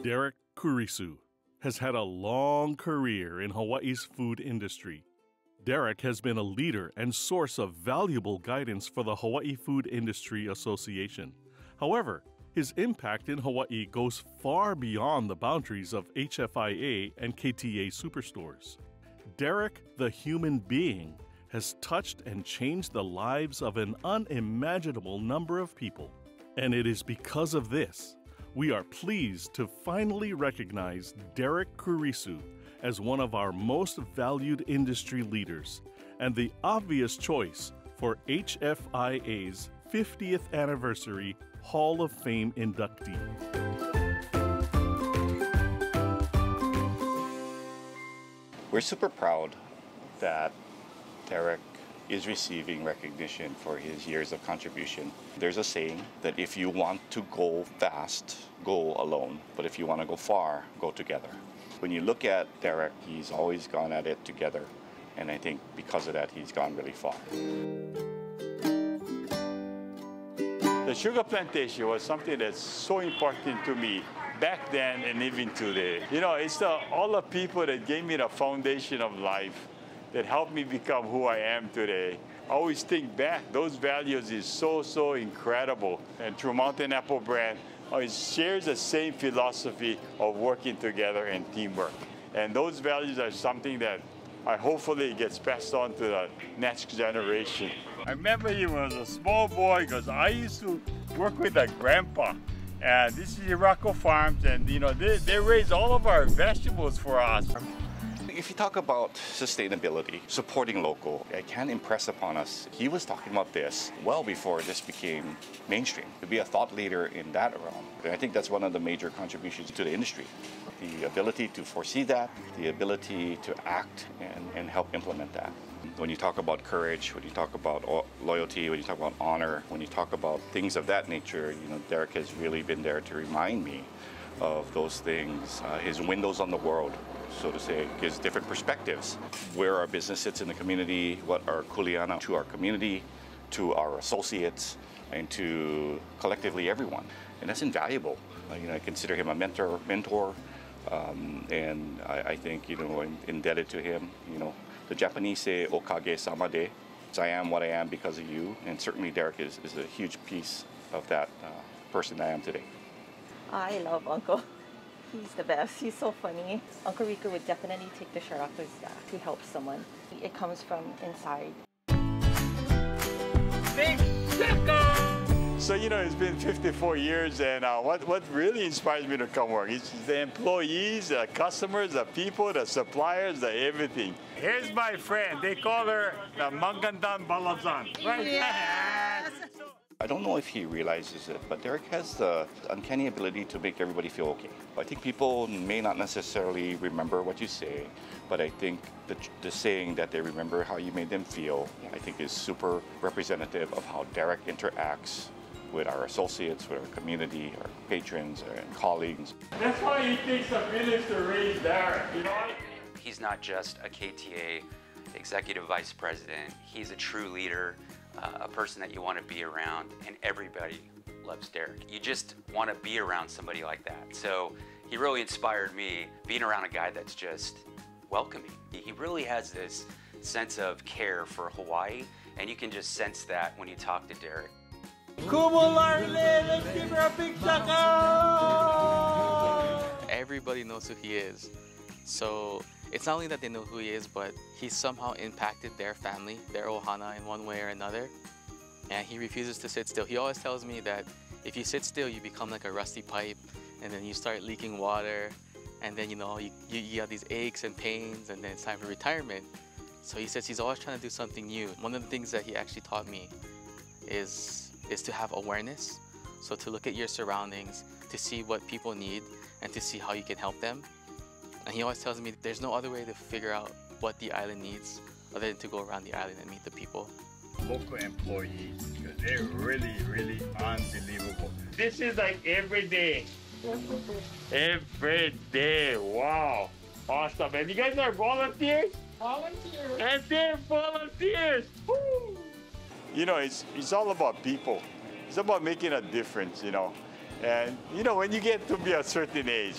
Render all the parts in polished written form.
Derek Kurisu has had a long career in Hawaii's food industry. Derek has been a leader and source of valuable guidance for the Hawaii Food Industry Association. However, his impact in Hawaii goes far beyond the boundaries of HFIA and KTA Superstores. Derek, the human being, has touched and changed the lives of an unimaginable number of people. And it is because of this we are pleased to finally recognize Derek Kurisu as one of our most valued industry leaders and the obvious choice for HFIA's 50th anniversary Hall of Fame inductee. We're super proud that Derek is receiving recognition for his years of contribution. There's a saying that if you want to go fast, go alone, but if you want to go far, go together. When you look at Derek, he's always gone at it together, and I think because of that, he's gone really far. The sugar plantation was something that's so important to me back then and even today. You know, it's all the people that gave me the foundation of life that helped me become who I am today. I always think back, those values is so incredible. And through Mountain Apple brand, it shares the same philosophy of working together and teamwork. And those values are something that hopefully gets passed on to the next generation. I remember he was a small boy because I used to work with a grandpa. And this is Irako Farms, and you know, they raise all of our vegetables for us. If you talk about sustainability, supporting local, I can't impress upon us, he was talking about this well before this became mainstream, to be a thought leader in that realm. And I think that's one of the major contributions to the industry. The ability to foresee that, the ability to act and help implement that. When you talk about courage, when you talk about loyalty, when you talk about honor, when you talk about things of that nature, you know, Derek has really been there to remind me of those things, his windows on the world, so to say, gives different perspectives. Where our business sits in the community, what our kuleana to our community, to our associates, and to collectively everyone. And that's invaluable. You know, I consider him a mentor, and I think, you know, I'm indebted to him. You know, the Japanese say "okage sama de," I am what I am because of you, and certainly Derek is a huge piece of that person I am today. I love Uncle. He's the best. He's so funny. Uncle Rico would definitely take the shirt off his back to help someone. It comes from inside. So, you know, it's been 54 years, and what really inspires me to come work is the employees, the customers, the people, the suppliers, the everything. Here's my friend. They call her the Mangandan Balazan. Right? Yes. I don't know if he realizes it, but Derek has the uncanny ability to make everybody feel okay. I think people may not necessarily remember what you say, but I think the saying that they remember how you made them feel, I think is super representative of how Derek interacts with our associates, with our community, our patrons, and colleagues. That's why he takes a village to raise Derek, you know? He's not just a KTA executive vice president. He's a true leader, a person that you want to be around, and everybody loves Derek. You just want to be around somebody like that. So he really inspired me, being around a guy that's just welcoming. He really has this sense of care for Hawaii, and you can just sense that when you talk to Derek. Let's give her a big shaka! Everybody knows who he is. So it's not only that they know who he is, but he's somehow impacted their family, their ohana, in one way or another. And he refuses to sit still. He always tells me that if you sit still, you become like a rusty pipe, and then you start leaking water, and then, you know, you have these aches and pains, and then it's time for retirement. So he says he's always trying to do something new. One of the things that he actually taught me is to have awareness. So to look at your surroundings, to see what people need, and to see how you can help them. And he always tells me there's no other way to figure out what the island needs other than to go around the island and meet the people. Local employees, because they're really unbelievable. This is like every day. Every day, wow. Awesome. And you guys are volunteers? Volunteers. And they're volunteers. Woo! You know, it's all about people. It's about making a difference, you know. And you know, when you get to be a certain age,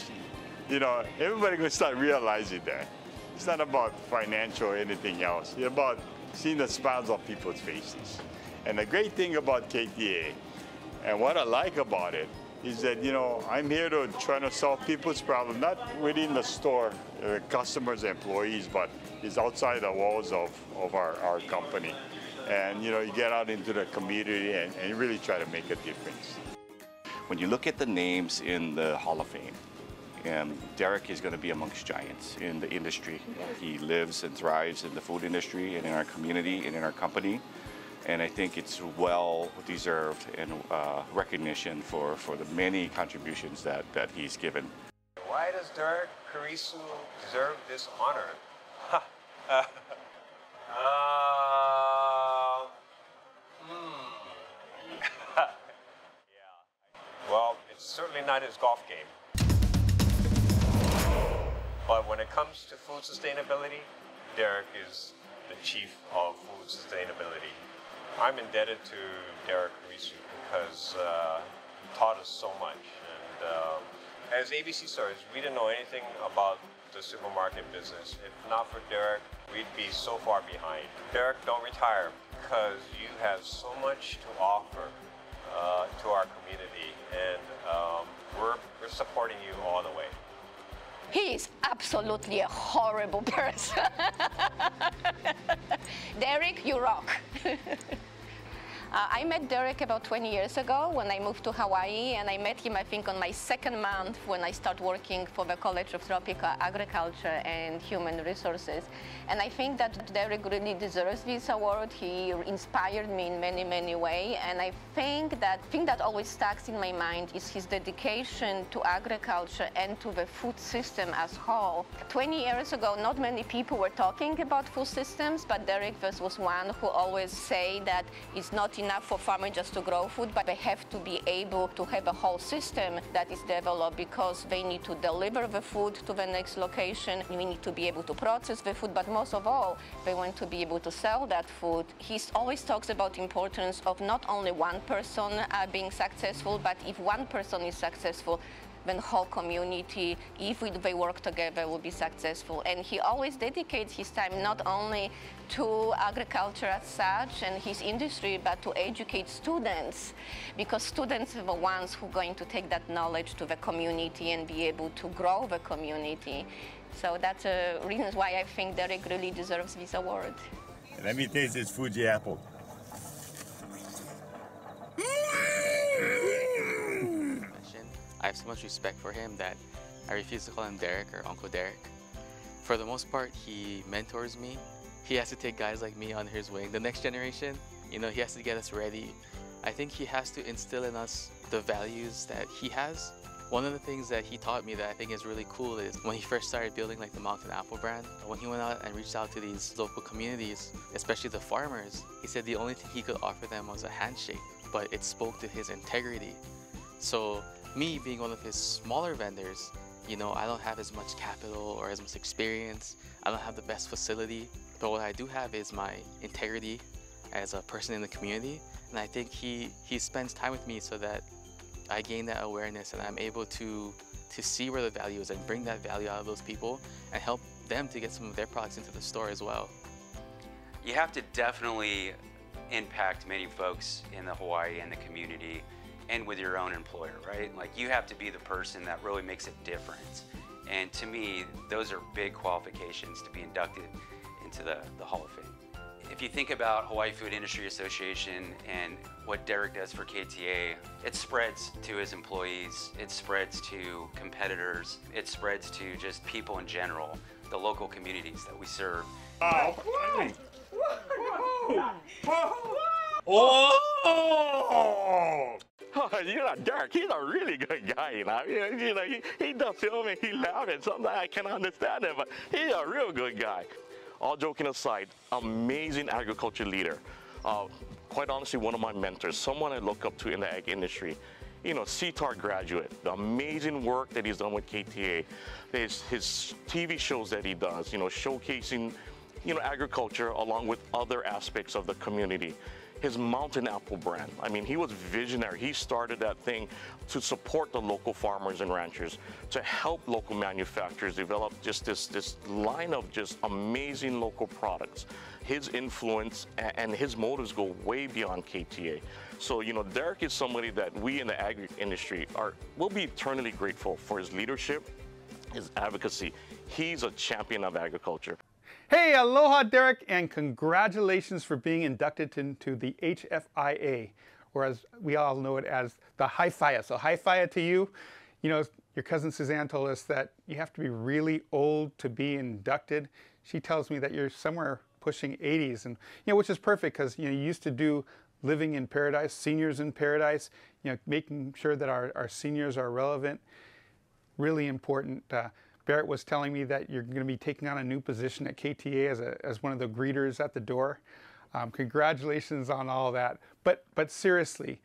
you know, everybody gonna start realizing that. It's not about financial or anything else. It's about seeing the smiles on people's faces. And the great thing about KTA, and what I like about it, is that, you know, I'm here to try to solve people's problems, not within the store, customers, employees, but it's outside the walls of our company. And, you know, you get out into the community and you really try to make a difference. When you look at the names in the Hall of Fame, Derek is going to be amongst giants in the industry. He lives and thrives in the food industry and in our community and in our company. And I think it's well-deserved and recognition for the many contributions that he's given. Why does Derek Kurisu deserve this honor? Well, it's certainly not his golf game. But when it comes to food sustainability, Derek is the chief of food sustainability. I'm indebted to Derek Kurisu because he taught us so much. And as ABC Stores, we didn't know anything about the supermarket business. If not for Derek, we'd be so far behind. Derek, don't retire because you have so much to offer to our community, and we're supporting you all the way. He is absolutely a horrible person. Derek, you rock. I met Derek about 20 years ago when I moved to Hawaii, and I met him, I think, on my second month when I started working for the College of Tropical Agriculture and Human Resources. And I think that Derek really deserves this award. He inspired me in many, many ways. And I think that thing that always sticks in my mind is his dedication to agriculture and to the food system as a whole. 20 years ago, not many people were talking about food systems, but Derek was one who always say that it's not enough for farmers just to grow food, but they have to be able to have a whole system that is developed because they need to deliver the food to the next location. We need to be able to process the food, but most of all, they want to be able to sell that food. He always talks about the importance of not only one person being successful, but if one person is successful, then whole community, if they work together, will be successful. And he always dedicates his time not only to agriculture as such and his industry, but to educate students, because students are the ones who are going to take that knowledge to the community and be able to grow the community. So that's a reason why I think Derek really deserves this award. Let me taste this Fuji apple. I have so much respect for him that I refuse to call him Derek or Uncle Derek. For the most part, he mentors me. He has to take guys like me under his wing. The next generation, you know, he has to get us ready. I think he has to instill in us the values that he has. One of the things that he taught me that I think is really cool is when he first started building like the Mountain Apple brand, when he went out and reached out to these local communities, especially the farmers, he said the only thing he could offer them was a handshake, but it spoke to his integrity. So me being one of his smaller vendors, you know, I don't have as much capital or as much experience. I don't have the best facility, but what I do have is my integrity as a person in the community. And I think he spends time with me so that I gain that awareness and I'm able to see where the value is and bring that value out of those people and help them to get some of their products into the store as well. You have to definitely impact many folks in the Hawaii and the community and with your own employer, right? Like, you have to be the person that really makes a difference. And to me, those are big qualifications to be inducted into the Hall of Fame. If you think about Hawaii Food Industry Association and what Derek does for KTA, it spreads to his employees, it spreads to competitors, it spreads to just people in general, the local communities that we serve. Oh, you know, Derek, he's a really good guy, you know. He does filming, he loud, and sometimes I can't understand him, but he's a real good guy. All joking aside, amazing agriculture leader. Quite honestly, one of my mentors, someone I look up to in the ag industry. You know, CTAR graduate, the amazing work that he's done with KTA, his TV shows that he does, you know, showcasing, you know, agriculture along with other aspects of the community. his mountain apple brand. I mean, he was visionary. He started that thing to support the local farmers and ranchers, to help local manufacturers develop just this line of just amazing local products. His influence and his motives go way beyond KTA. So, you know, Derek is somebody that we in the agri industry will be eternally grateful for his leadership, his advocacy. He's a champion of agriculture. Hey, aloha, Derek, and congratulations for being inducted into the HFIA, or as we all know it as the Hi-Fi. So Hi-Fi to you. You know, your cousin Suzanne told us that you have to be really old to be inducted. She tells me that you're somewhere pushing 80s, and you know, which is perfect because you know you used to do living in paradise, seniors in paradise. You know, making sure that our seniors are relevant, really important. Barrett was telling me that you're going to be taking on a new position at KTA as one of the greeters at the door. Congratulations on all that. But seriously,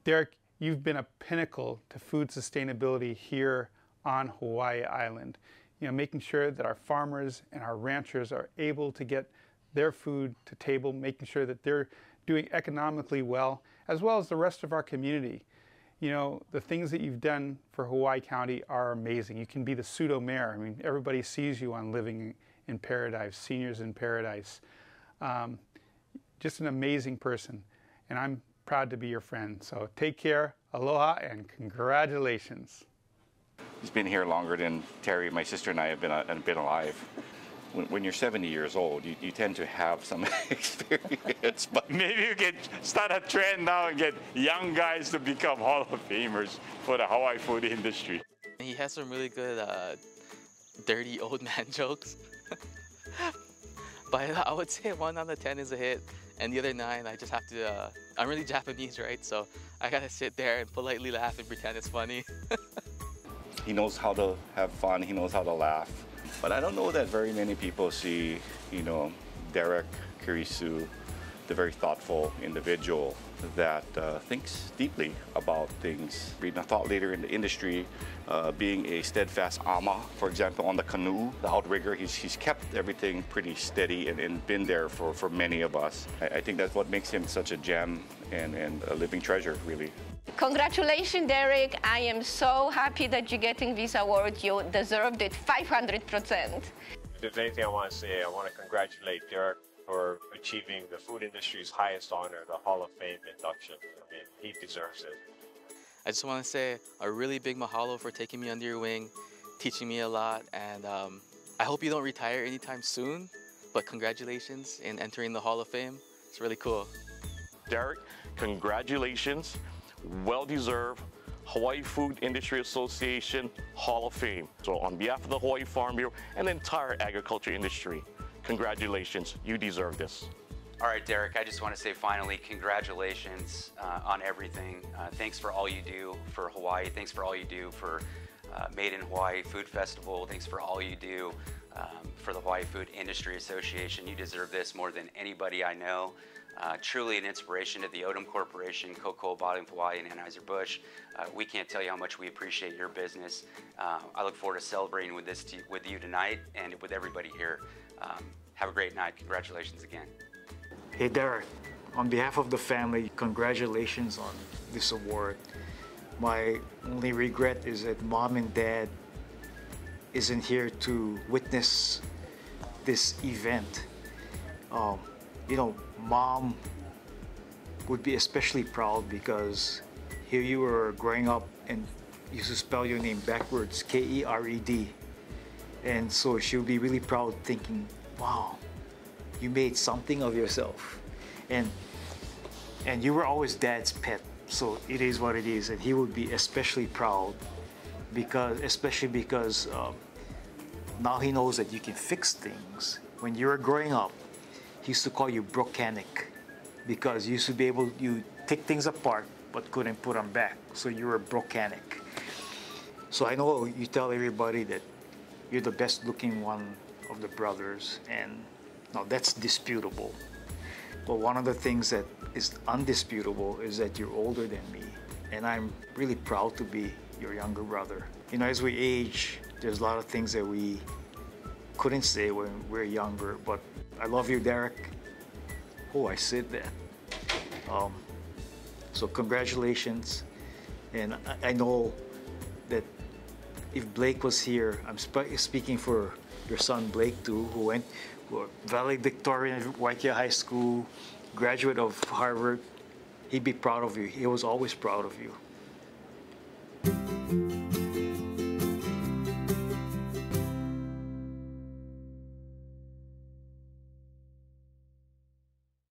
Derek, you've been a pinnacle to food sustainability here on Hawaii Island. You know, making sure that our farmers and our ranchers are able to get their food to table, making sure that they're doing economically well as the rest of our community. You know, the things that you've done for Hawaii County are amazing. You can be the pseudo mayor. I mean, everybody sees you on Living in Paradise, Seniors in Paradise. Just an amazing person, and I'm proud to be your friend. So take care, aloha, and congratulations. He's been here longer than Terry, my sister, and I have been alive. When you're 70 years old, you tend to have some experience. But maybe you can start a trend now and get young guys to become Hall of Famers for the Hawaii food industry. He has some really good dirty old man jokes. But I would say 1 out of 10 is a hit, and the other 9, I just have to, I'm really Japanese, right? So I gotta sit there and politely laugh and pretend it's funny. He knows how to have fun, he knows how to laugh. But I don't know that very many people see, you know, Derek Kurisu, the very thoughtful individual that thinks deeply about things. Being a thought leader in the industry, being a steadfast ama, for example, on the canoe, the outrigger, he's kept everything pretty steady and been there for many of us. I think that's what makes him such a gem and a living treasure, really. Congratulations, Derek. I am so happy that you're getting this award. You deserved it 500%. If there's anything I want to say, I want to congratulate Derek for achieving the food industry's highest honor, the Hall of Fame induction. I mean, he deserves it. I just want to say a really big mahalo for taking me under your wing, teaching me a lot, and I hope you don't retire anytime soon, but congratulations in entering the Hall of Fame. It's really cool. Derek, congratulations. Well-deserved Hawaii Food Industry Association Hall of Fame. So on behalf of the Hawaii Farm Bureau and the entire agriculture industry, congratulations, you deserve this. All right, Derek, I just want to say finally, congratulations on everything. Thanks for all you do for Hawaii. Thanks for all you do for Made in Hawaii Food Festival. Thanks for all you do for the Hawaii Food Industry Association. You deserve this more than anybody I know. Truly an inspiration to the Odom Corporation, Cocoa Bottling Hawaii, and Anheuser-Busch. We can't tell you how much we appreciate your business. I look forward to celebrating with you tonight and with everybody here. Have a great night. Congratulations again. Hey Derek, on behalf of the family, congratulations on this award. My only regret is that Mom and Dad isn't here to witness this event. You know, Mom would be especially proud because here you were growing up and used to spell your name backwards, K-E-R-E-D. And so she'll be really proud thinking, wow, you made something of yourself. And you were always Dad's pet, so it is what it is. And he would be especially proud especially because now he knows that you can fix things. When you were growing up, he used to call you Brokanic because you used to be able, you take things apart but couldn't put them back. So you were Brokanic. So I know you tell everybody that you're the best looking one of the brothers, and now that's disputable. But one of the things that is undisputable is that you're older than me, and I'm really proud to be your younger brother. You know, as we age, there's a lot of things that we couldn't say when we're younger, but I love you, Derek. oh, I said that. So congratulations. And I know that if Blake was here, I'm speaking for your son Blake too, who valedictorian at Waikia High School, graduate of Harvard. He'd be proud of you. He was always proud of you.